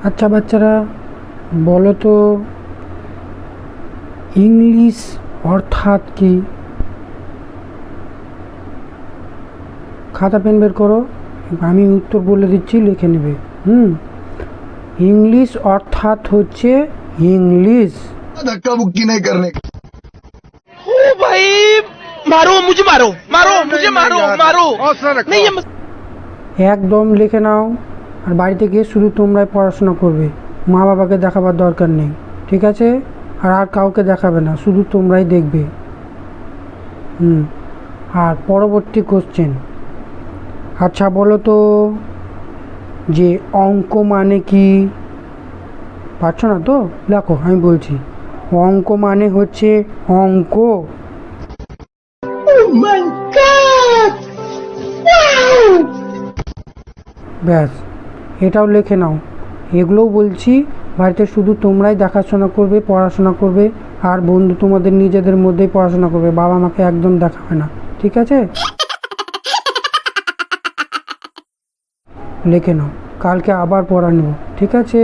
আচ্ছা বাচ্চারা, বলো তো ইংলিশ অর্থাৎ কি? খাতা পেন বের করো, আমি উত্তর বলে দিচ্ছি, লিখে নেবে। इंग्लिश अर्थात হচ্ছে इंग्लिश। धक्का मुक्की नहीं करने का। ओ भाई, मारो मुझे, मारो मारो मुझे, मारो मारो नहीं ये একদম লিখে নাও, আর বাড়িতে গিয়ে শুধু তোমরাই পড়াশোনা করবে, মা বাবাকে দেখাবার দরকার নেই, ঠিক আছে? আর কাউকে দেখাবে না, শুধু তোমরাই দেখবে। আর পরবর্তী কোশ্চেন, আচ্ছা বলো তো যে অঙ্ক মানে কি? পারছো না তো? দেখো আমি বলছি, অঙ্ক মানে হচ্ছে অঙ্ক। ব্যাস, এটাও লিখে নাও। এগুলোও বলছি, বাড়িতে শুধু তোমরাই দেখাশোনা করবে, পড়াশোনা করবে, আর বন্ধু তোমাদের নিজেদের মধ্যেই পড়াশোনা করবে, বাবা মাকে একদম দেখাবে না, ঠিক আছে? লিখে নাও, কালকে আবার পড়া নেব, ঠিক আছে?